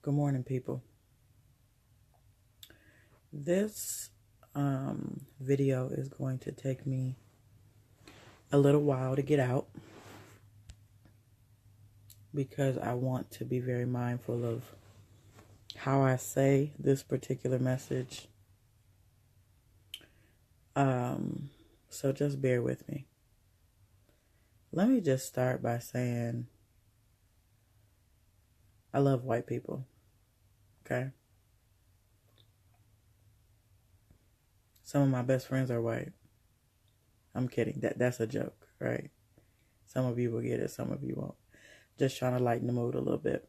Good morning, people. This video is going to take me a little while to get out because I want to be very mindful of how I say this particular message. So just bear with me. Let me just start by saying I love white people, okay? Some of my best friends are white. I'm kidding. That's a joke, right? Some of you will get it, some of you won't. Just trying to lighten the mood a little bit.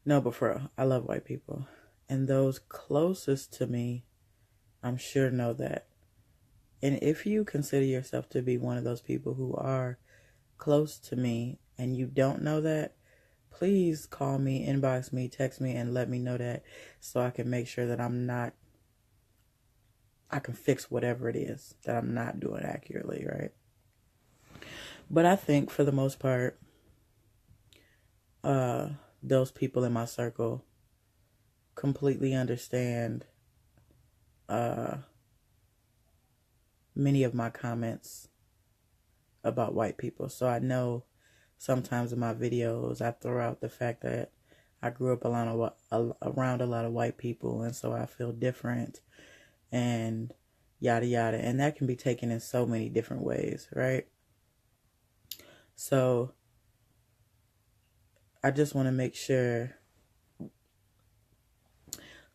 No, but for real, I love white people. And those closest to me, I'm sure know that. And if you consider yourself to be one of those people who are close to me and you don't know that, please call me, inbox me, text me, and let me know that so I can make sure that I can fix whatever it is that I'm not doing accurately, right? But I think for the most part, those people in my circle completely understand many of my comments about white people. So I know sometimes in my videos I throw out the fact that I grew up around a lot of white people, and so I feel different and yada yada, and that can be taken in so many different ways, right? So I just want to make sure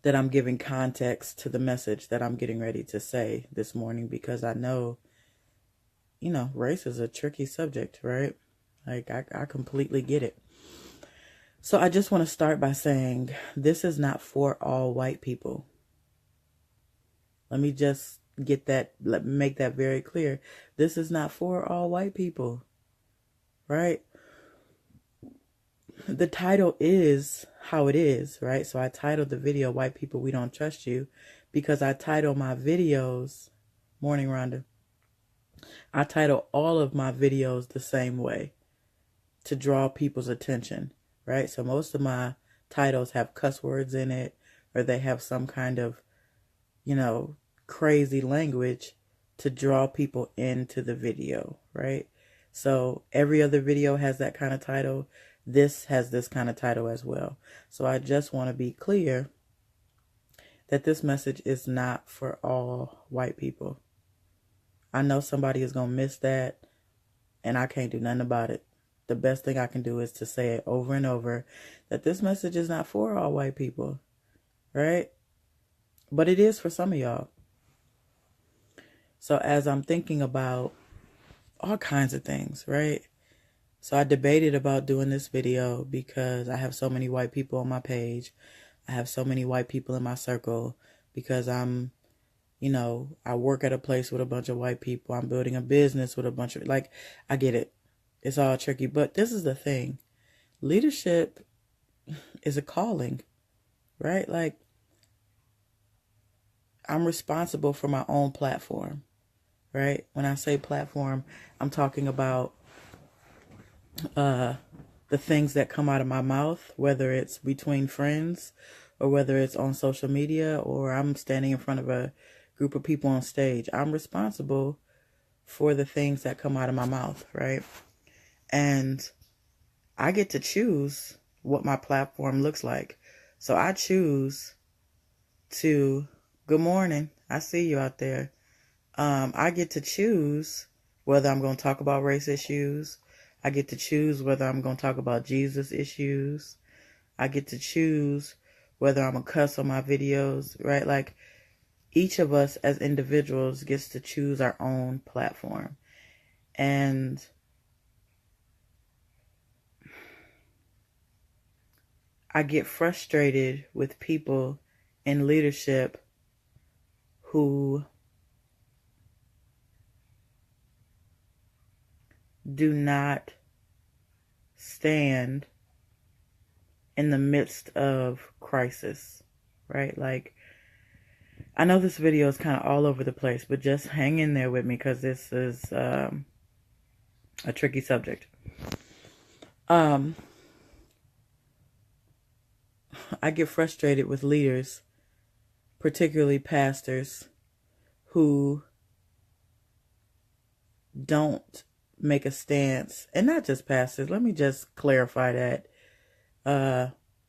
that I'm giving context to the message that I'm getting ready to say this morning, because I know, race is a tricky subject, right? Like, I completely get it. So I just want to start by saying this is not for all white people. Let me just let me make that very clear. This is not for all white people, right? The title is how it is, right? So I titled the video, White People, We Don't Trust You, because I title my videos, Morning Rhonda, I title all of my videos the same way to draw people's attention, right? So most of my titles have cuss words in it, or they have some kind of, crazy language to draw people into the video, right? So every other video has that kind of title. This has this kind of title as well. So I just want to be clear that this message is not for all white people. I know somebody is going to miss that, and I can't do nothing about it. The best thing I can do is to say it over and over that this message is not for all white people, right? But it is for some of y'all. So as I'm thinking about all kinds of things, right? So I debated about doing this video because I have so many white people on my page. I have so many white people in my circle because I work at a place with a bunch of white people. I'm building a business with a bunch of, I get it. It's all tricky. But this is the thing. Leadership is a calling, right? Like, I'm responsible for my own platform, right? When I say platform, I'm talking about the things that come out of my mouth, whether it's between friends or whether it's on social media or I'm standing in front of a group of people on stage. I'm responsible for the things that come out of my mouth, right? And I get to choose what my platform looks like. So I choose to, good morning, I see you out there. I get to choose whether I'm going to talk about race issues. I get to choose whether I'm going to talk about Jesus issues. I get to choose whether I'm going to cuss on my videos, right? Like, each of us as individuals gets to choose our own platform. And I get frustrated with people in leadership who do not stand in the midst of crisis, right? Like, I know this video is kind of all over the place, but just hang in there with me because this is a tricky subject. I get frustrated with leaders, particularly pastors, who don't make a stance. And not just pastors. Let me just clarify that.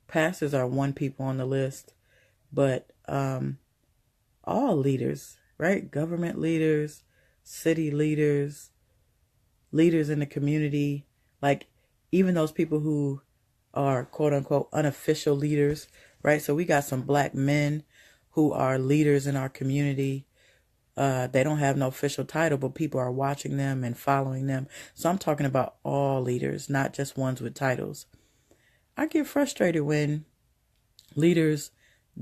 Pastors are one people on the list, but all leaders, right? Government leaders, city leaders, leaders in the community, like even those people who are quote unquote unofficial leaders, right? So we got some black men who are leaders in our community. They don't have no official title, but people are watching them and following them. So I'm talking about all leaders, not just ones with titles. I get frustrated when leaders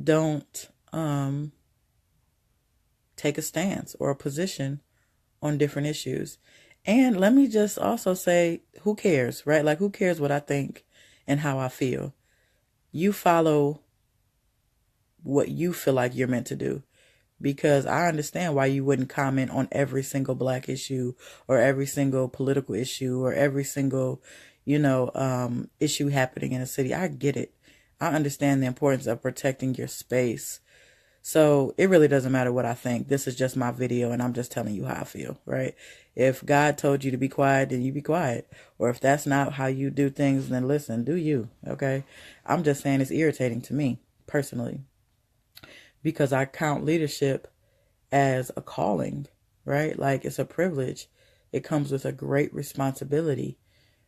don't take a stance or a position on different issues. And let me just also say, who cares, right? Like, who cares what I think and how I feel? You follow what you feel like you're meant to do. Because I understand why you wouldn't comment on every single black issue or every single political issue or every single, issue happening in a city. I get it. I understand the importance of protecting your space. So it really doesn't matter what I think. This is just my video and I'm just telling you how I feel, right? If God told you to be quiet, then you be quiet. Or if that's not how you do things, then listen, do you, okay? I'm just saying it's irritating to me personally, because I count leadership as a calling, right? Like, it's a privilege. It comes with a great responsibility.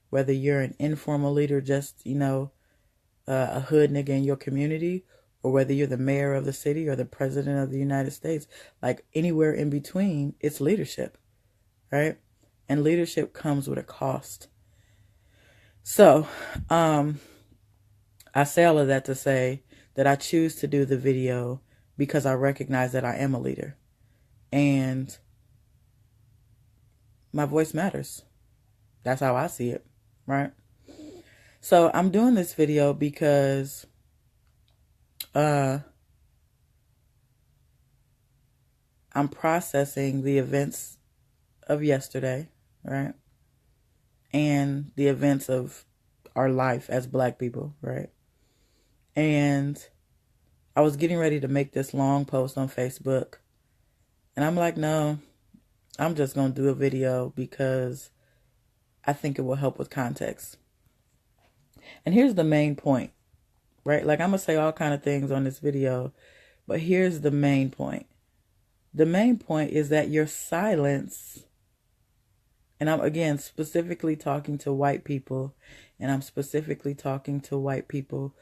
Whether you're an informal leader, just, a hood nigga in your community, or whether you're the mayor of the city or the president of the United States, like anywhere in between, it's leadership, right? And leadership comes with a cost. So, I say all of that to say that I choose to do the video because I recognize that I am a leader and my voice matters. That's how I see it, right? So I'm doing this video because I'm processing the events of yesterday, right? And the events of our life as black people, right? And I was getting ready to make this long post on Facebook. And I'm like, no, I'm just going to do a video because I think it will help with context. And here's the main point, right? Like, I'm going to say all kind of things on this video, but here's the main point. The main point is that your silence, and I'm again specifically talking to white people, and I'm specifically talking to white people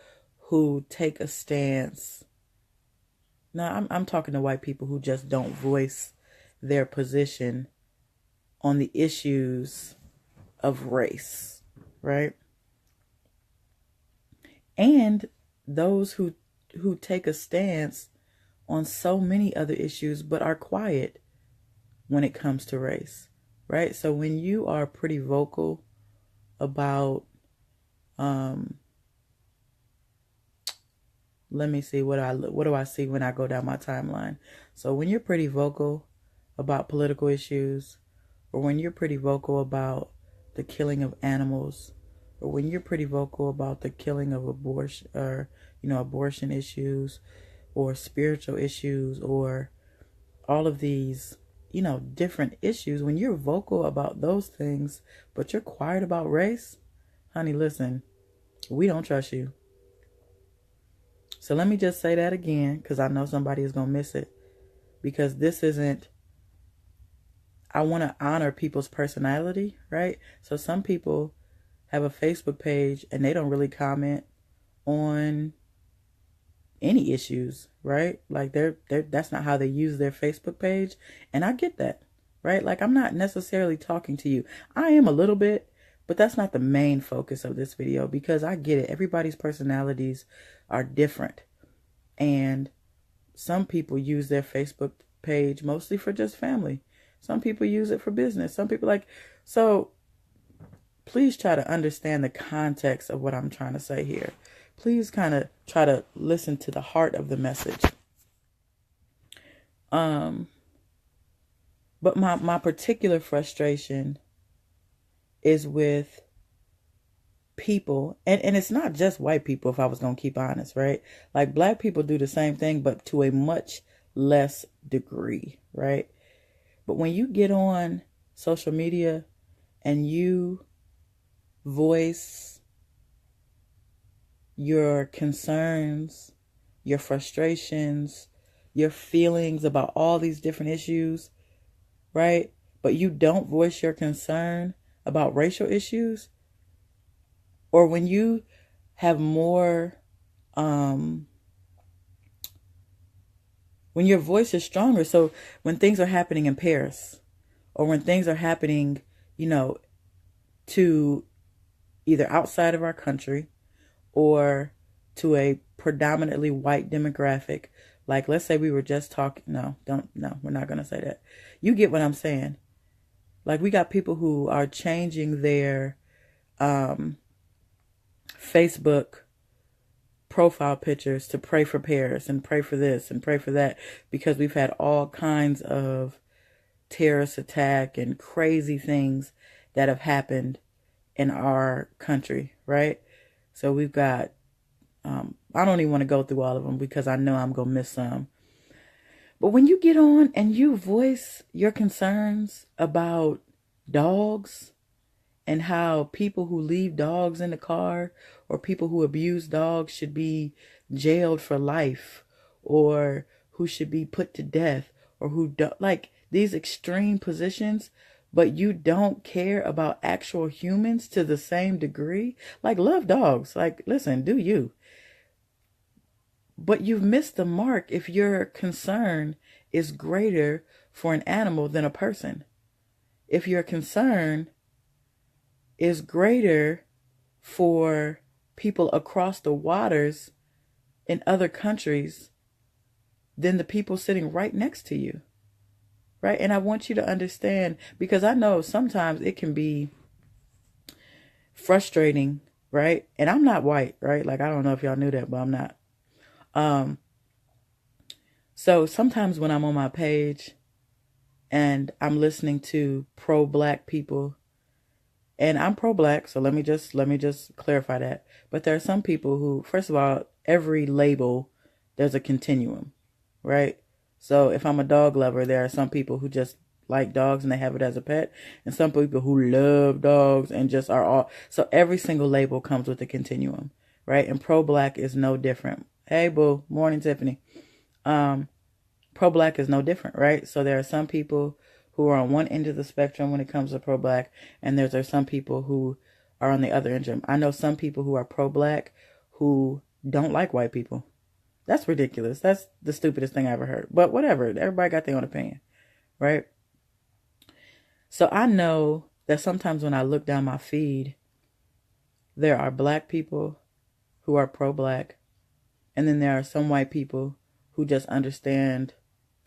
who take a stance. No, I'm talking to white people who just don't voice their position on the issues of race, right? And those who take a stance on so many other issues but are quiet when it comes to race, right? So when you are pretty vocal about let me see, what do I see when I go down my timeline? So when you're pretty vocal about political issues, or when you're pretty vocal about the killing of animals, or when you're pretty vocal about the killing of abortion, or abortion issues, or spiritual issues, or all of these different issues, when you're vocal about those things but you're quiet about race, honey, listen, we don't trust you. So let me just say that again, because I know somebody is going to miss it. Because this isn't, I want to honor people's personality, right? So some people have a Facebook page and they don't really comment on any issues, right? Like that's not how they use their Facebook page. And I get that, right? Like, I'm not necessarily talking to you. I am a little bit, but that's not the main focus of this video, because I get it. Everybody's personalities are different. And some people use their Facebook page mostly for just family. Some people use it for business. Some people so please try to understand the context of what I'm trying to say here. Please kind of try to listen to the heart of the message. But my particular frustration is with people, and it's not just white people, if I was going to keep honest, right? Like black people do the same thing, but to a much less degree, right? But when you get on social media and you voice your concerns, your frustrations, your feelings about all these different issues, right? But you don't voice your concern about racial issues, or when you have more, when your voice is stronger. So when things are happening in Paris, or when things are happening, to either outside of our country or to a predominantly white demographic, like let's say we were just talking, no, we're not going to say that. You get what I'm saying. Like we got people who are changing their Facebook profile pictures to pray for Paris and pray for this and pray for that, because we've had all kinds of terrorist attack and crazy things that have happened in our country, right? So we've got, I don't even want to go through all of them because I know I'm going to miss some. But when you get on and you voice your concerns about dogs and how people who leave dogs in the car or people who abuse dogs should be jailed for life, or who should be put to death, or who don't, like these extreme positions, but you don't care about actual humans to the same degree. Like, love dogs. Like, listen, do you? But you've missed the mark if your concern is greater for an animal than a person. If your concern is greater for people across the waters in other countries than the people sitting right next to you, right? And I want you to understand, because I know sometimes it can be frustrating, right? And I'm not white, right? Like, I don't know if y'all knew that, but I'm not. So sometimes when I'm on my page and I'm listening to pro-black people, and I'm pro-black, so let me just clarify that. But there are some people who, first of all, every label, there's a continuum, right? So if I'm a dog lover, there are some people who just like dogs and they have it as a pet, and some people who love dogs and just are all. So every single label comes with a continuum, right? And pro-black is no different. Hey, boo. Morning, Tiffany. Pro-black is no different, right? So there are some people who are on one end of the spectrum when it comes to pro-black, and there are some people who are on the other end. I know some people who are pro-black who don't like white people. That's ridiculous. That's the stupidest thing I ever heard. But whatever. Everybody got their own opinion, right? So I know that sometimes when I look down my feed, there are black people who are pro-black, and then there are some white people who just understand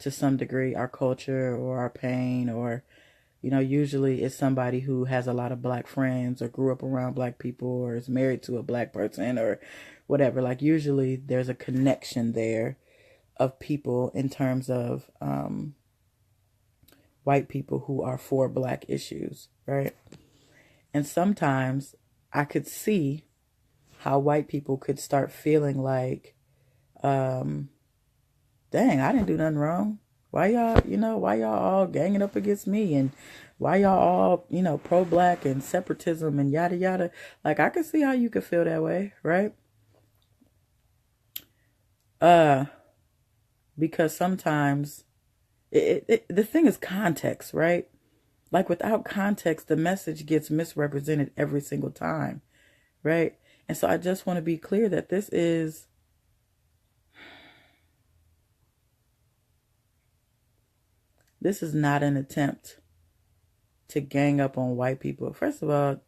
to some degree our culture or our pain, or, usually it's somebody who has a lot of black friends or grew up around black people or is married to a black person or whatever. Like, usually there's a connection there of people in terms of white people who are for black issues, right? And sometimes I could see how white people could start feeling like, dang, I didn't do nothing wrong. Why y'all all ganging up against me? And why y'all all, pro-black and separatism and yada, yada. Like, I could see how you could feel that way, right? Because sometimes the thing is context, right? Like, without context, the message gets misrepresented every single time, right? And so I just want to be clear that this is not an attempt to gang up on white people. First of all,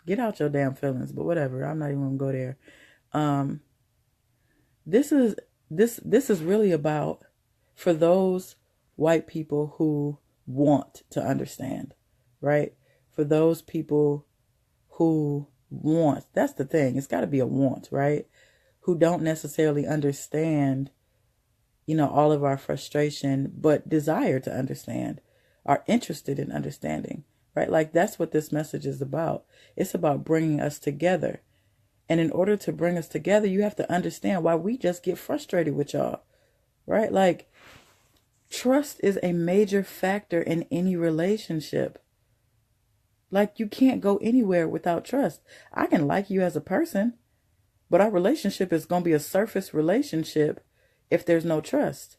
get out your damn feelings, but whatever. I'm not even going to go there. This is really about, for those white people who want to understand, right? For those people who want, that's the thing. It's got to be a want, right? Who don't necessarily understand, all of our frustration, but desire to understand, are interested in understanding, right? Like, that's what this message is about. It's about bringing us together. And in order to bring us together, you have to understand why we just get frustrated with y'all, right? Like, trust is a major factor in any relationship. Like, you can't go anywhere without trust. I can like you as a person, but our relationship is going to be a surface relationship if there's no trust,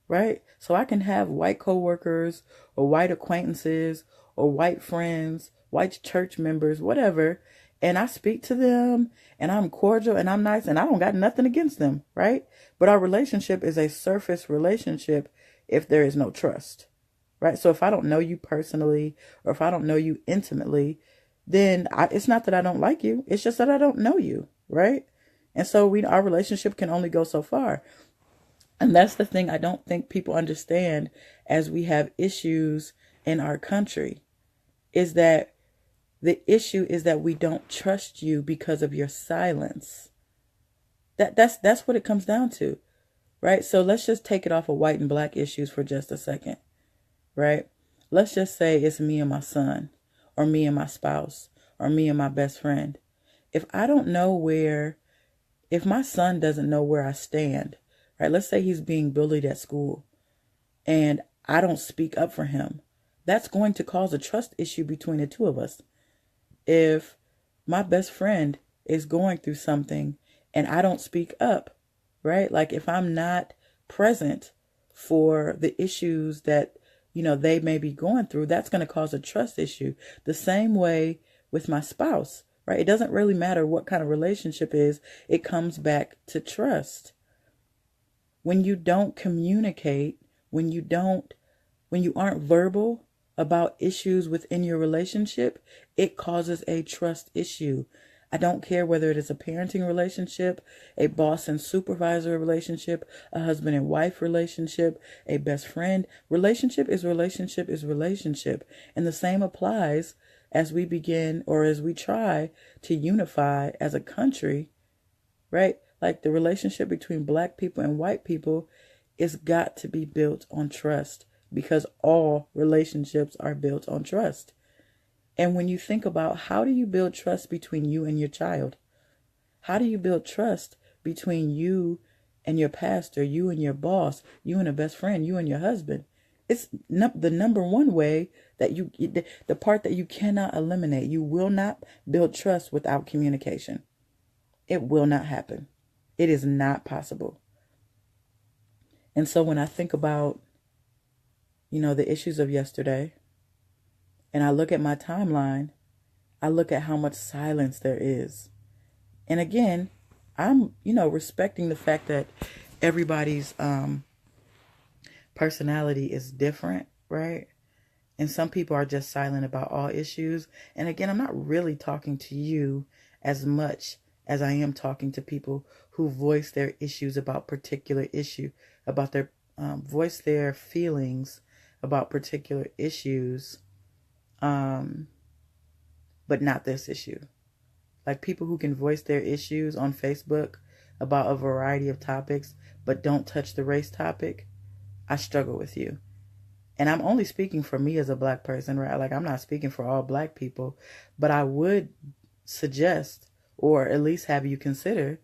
right? So I can have white coworkers or white acquaintances or white friends, white church members, whatever, and I speak to them and I'm cordial and I'm nice and I don't got nothing against them, right? But our relationship is a surface relationship if there is no trust, right? So if I don't know you personally or if I don't know you intimately, then it's not that I don't like you. It's just that I don't know you, right? And so our relationship can only go so far. And that's the thing I don't think people understand as we have issues in our country, is that the issue is that we don't trust you because of your silence. That's what it comes down to, right? So let's just take it off of white and black issues for just a second, right? Let's just say it's me and my son, or me and my spouse, or me and my best friend. If my son doesn't know where I stand, right? Let's say he's being bullied at school and I don't speak up for him. That's going to cause a trust issue between the two of us. If my best friend is going through something and I don't speak up, right? Like, if I'm not present for the issues that, they may be going through, that's going to cause a trust issue. The same way with my spouse, right? It doesn't really matter what kind of relationship is. It comes back to trust. When you don't communicate, when you aren't verbal about issues within your relationship, it causes a trust issue. I don't care whether it is a parenting relationship, a boss and supervisor relationship, a husband and wife relationship, a best friend. Relationship is relationship is relationship. And the same applies as we begin, or as we try to unify as a country, right? Like, the relationship between black people and white people is got to be built on trust, because all relationships are built on trust. And when you think about, how do you build trust between you and your child? How do you build trust between you and your pastor, you and your boss, you and a best friend, you and your husband? It's the number one way that the part that you cannot eliminate. You will not build trust without communication. It will not happen. It is not possible. And so when I think about, the issues of yesterday, and I look at my timeline, I look at how much silence there is. And again, I'm, respecting the fact that everybody's personality is different, right? And some people are just silent about all issues. And again, I'm not really talking to you as much as I am talking to people who voice their issues about particular issue, about their voice their feelings about particular issues, but not this issue. Like, people who can voice their issues on Facebook about a variety of topics, but don't touch the race topic. I struggle with you. And I'm only speaking for me as a black person, right? Like, I'm not speaking for all black people, but I would suggest, or at least have you consider,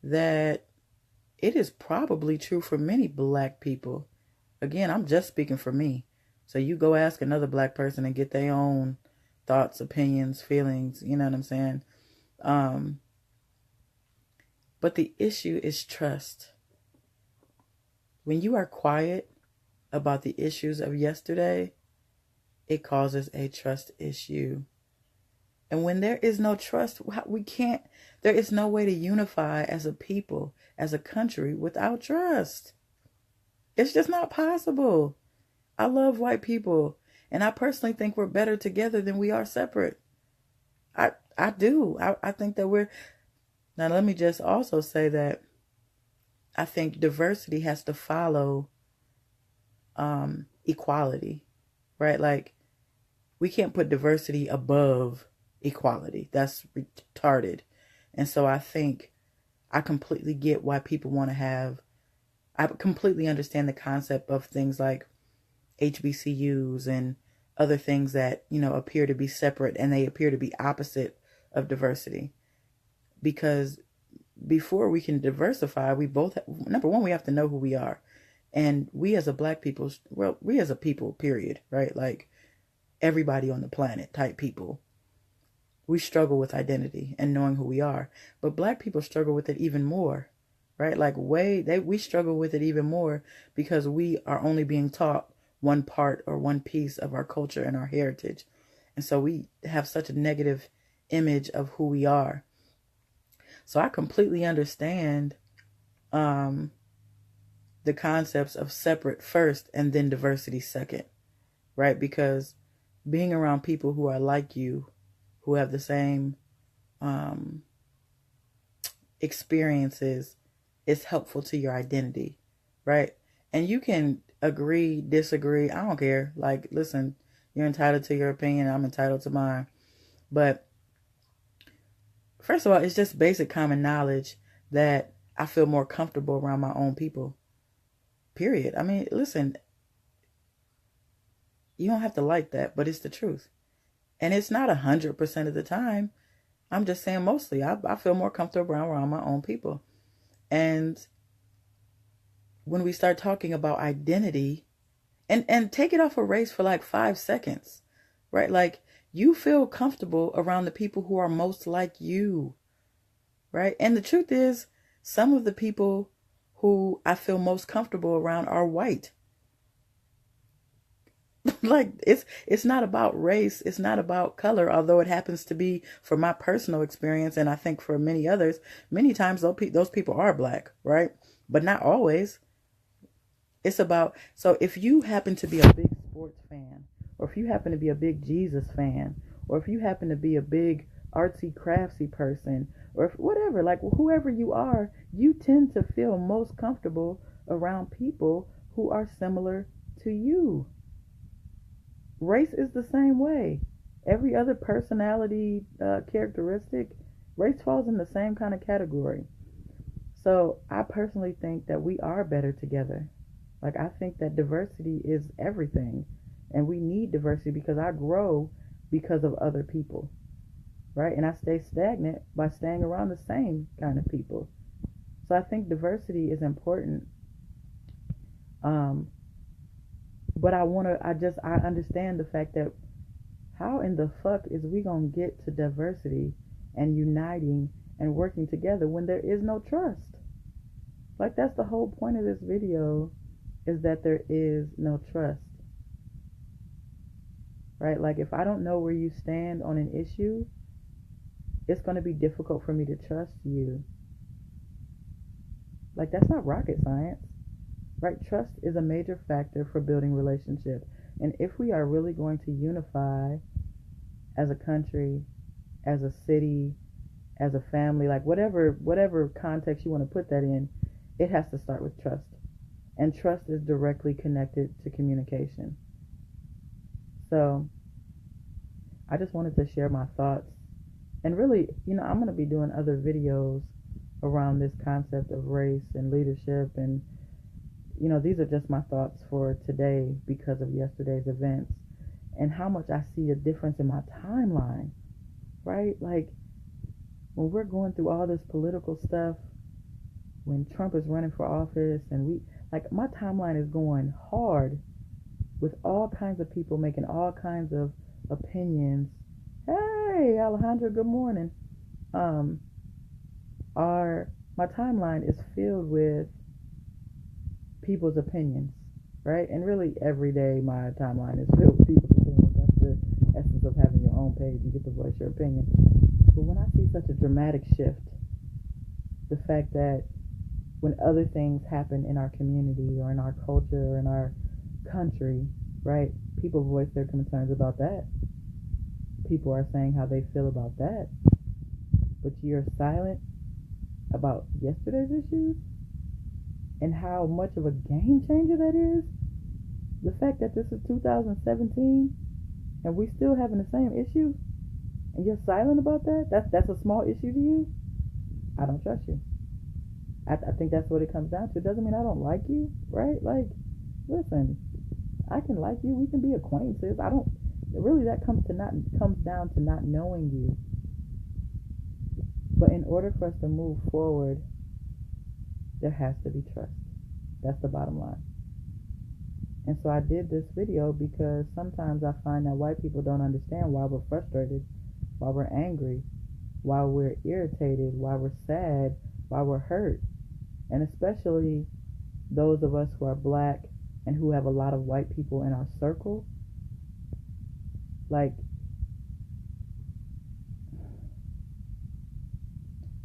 that it is probably true for many black people. Again, I'm just speaking for me. So you go ask another black person and get their own thoughts, opinions, feelings, you know what I'm saying? But the issue is trust. When you are quiet about the issues of yesterday, it causes a trust issue. And when there is no trust, there is no way to unify as a people, as a country, without trust. It's just not possible. I love white people, and I personally think we're better together than we are separate. I do. I think that now let me just also say that I think diversity has to follow equality, right? Like, we can't put diversity above equality. That's retarded. And so I think I completely get why people want to I completely understand the concept of things like HBCUs and other things that, appear to be separate, and they appear to be opposite of diversity. Because before we can diversify, we both, number one, we have to know who we are. And we as a black people, we as a people, period, right? Like everybody on the planet type people, we struggle with identity and knowing who we are. But black people struggle with it even more, right? Like we struggle with it even more because we are only being taught one part or one piece of our culture and our heritage. And so we have such a negative image of who we are. So I completely understand the concepts of separate first and then diversity second, right? Because being around people who are like you, who have the same experiences, is helpful to your identity, right? And you can agree, disagree, I don't care. Like, listen, you're entitled to your opinion, I'm entitled to mine. But first of all, it's just basic common knowledge that I feel more comfortable around my own people. Period. I mean, listen, you don't have to like that, but it's the truth. And it's not 100% of the time. I'm just saying mostly. I feel more comfortable around my own people. And when we start talking about identity, and take it off a race for like 5 seconds, right? Like, you feel comfortable around the people who are most like you, right? And the truth is, some of the people who I feel most comfortable around are white. Like, it's not about race, it's not about color, although it happens to be for my personal experience, and I think for many others, many times those people are black, right? But not always. It's about, so if you happen to be a big sports fan, or if you happen to be a big Jesus fan, or if you happen to be a big artsy craftsy person, or if whatever, like whoever you are, you tend to feel most comfortable around people who are similar to you. Race is the same way. Every other personality characteristic, race falls in the same kind of category. So I personally think that we are better together. Like, I think that diversity is everything. And we need diversity because I grow because of other people, right? And I stay stagnant by staying around the same kind of people. So I think diversity is important. But I understand the fact that how in the fuck is we gonna get to diversity and uniting and working together when there is no trust? Like, that's the whole point of this video, is that there is no trust, right? Like, if I don't know where you stand on an issue, it's going to be difficult for me to trust you. Like, that's not rocket science, right? Trust is a major factor for building relationship. And if we are really going to unify as a country, as a city, as a family, like whatever context you want to put that in, it has to start with trust. And trust is directly connected to communication. So I just wanted to share my thoughts. And really, I'm going to be doing other videos around this concept of race and leadership. And, these are just my thoughts for today because of yesterday's events and how much I see a difference in my timeline, right? Like, when we're going through all this political stuff, when Trump is running for office, and my timeline is going hard with all kinds of people making all kinds of opinions. Hey, Alejandra, good morning. My timeline is filled with people's opinions, right? And really, every day my timeline is filled with people's opinions. That's the essence of having your own page. You get to voice your opinion. But when I see such a dramatic shift, the fact that when other things happen in our community or in our culture or in our country, right, people voice their concerns about that. People are saying how they feel about that. But you're silent about yesterday's issues and how much of a game changer that is. The fact that this is 2017 and we still having the same issue and you're silent about that, that's a small issue to you. I don't trust you. I think that's what it comes down to. It doesn't mean I don't like you, right? Like, listen, I can like you. We can be acquaintances. really that comes down to not knowing you. But in order for us to move forward, there has to be trust. That's the bottom line. And so I did this video because sometimes I find that white people don't understand why we're frustrated, why we're angry, why we're irritated, why we're sad, why we're hurt. And especially those of us who are black and who have a lot of white people in our circle. Like,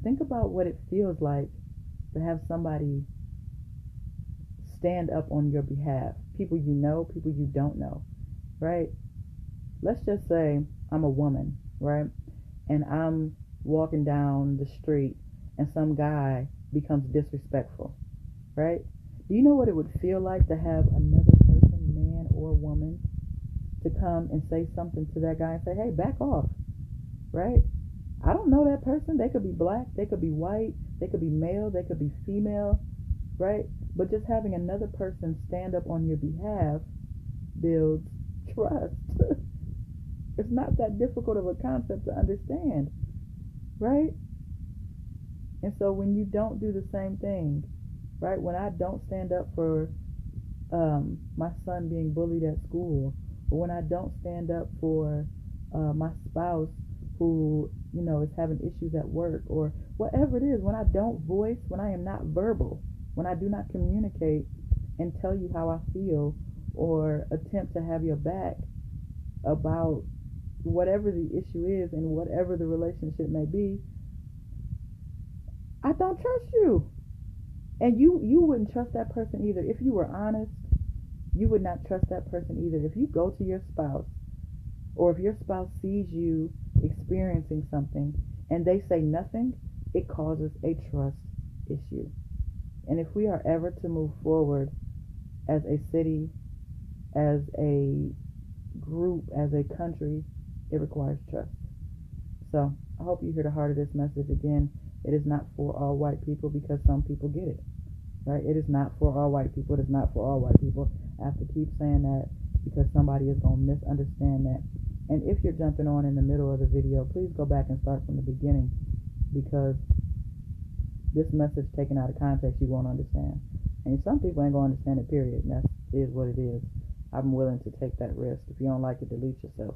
think about what it feels like to have somebody stand up on your behalf. People you know, people you don't know, right? Let's just say I'm a woman, right? And I'm walking down the street and some guy becomes disrespectful, right? Do you know what it would feel like to have another person, man or woman, to come and say something to that guy and say, hey, back off, right? I don't know that person. They could be black, they could be white, they could be male, they could be female, right? But just having another person stand up on your behalf builds trust. It's not that difficult of a concept to understand, right? And so when you don't do the same thing, right? When I don't stand up for my son being bullied at school, or when I don't stand up for my spouse who, is having issues at work, or whatever it is, when I don't voice, when I am not verbal, when I do not communicate and tell you how I feel or attempt to have your back about whatever the issue is and whatever the relationship may be, I don't trust you. And you wouldn't trust that person either. If you were honest, you would not trust that person either. If you go to your spouse, or if your spouse sees you experiencing something and they say nothing, it causes a trust issue. And if we are ever to move forward as a city, as a group, as a country, it requires trust. So I hope you hear the heart of this message. Again, it is not for all white people, because some people get it, right? It is not for all white people. It is not for all white people. I have to keep saying that because somebody is going to misunderstand that. And if you're jumping on in the middle of the video, please go back and start from the beginning, because this message taken out of context, you won't understand. And some people ain't going to understand it, period. And that is what it is. I'm willing to take that risk. If you don't like it, delete yourself.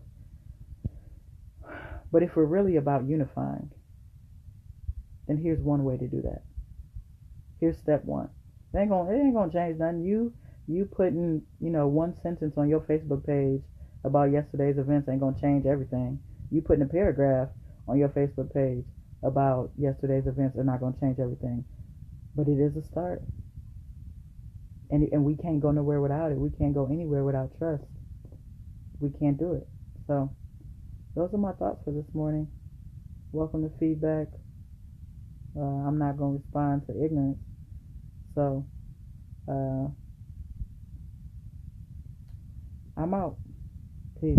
But if we're really about unifying, then here's one way to do that. Here's step one. It ain't gonna change nothing. You putting, one sentence on your Facebook page about yesterday's events ain't gonna change everything. You putting a paragraph on your Facebook page about yesterday's events are not gonna change everything. But it is a start. And we can't go nowhere without it. We can't go anywhere without trust. We can't do it. So those are my thoughts for this morning. Welcome to feedback. I'm not going to respond to ignorance. So I'm out. Peace.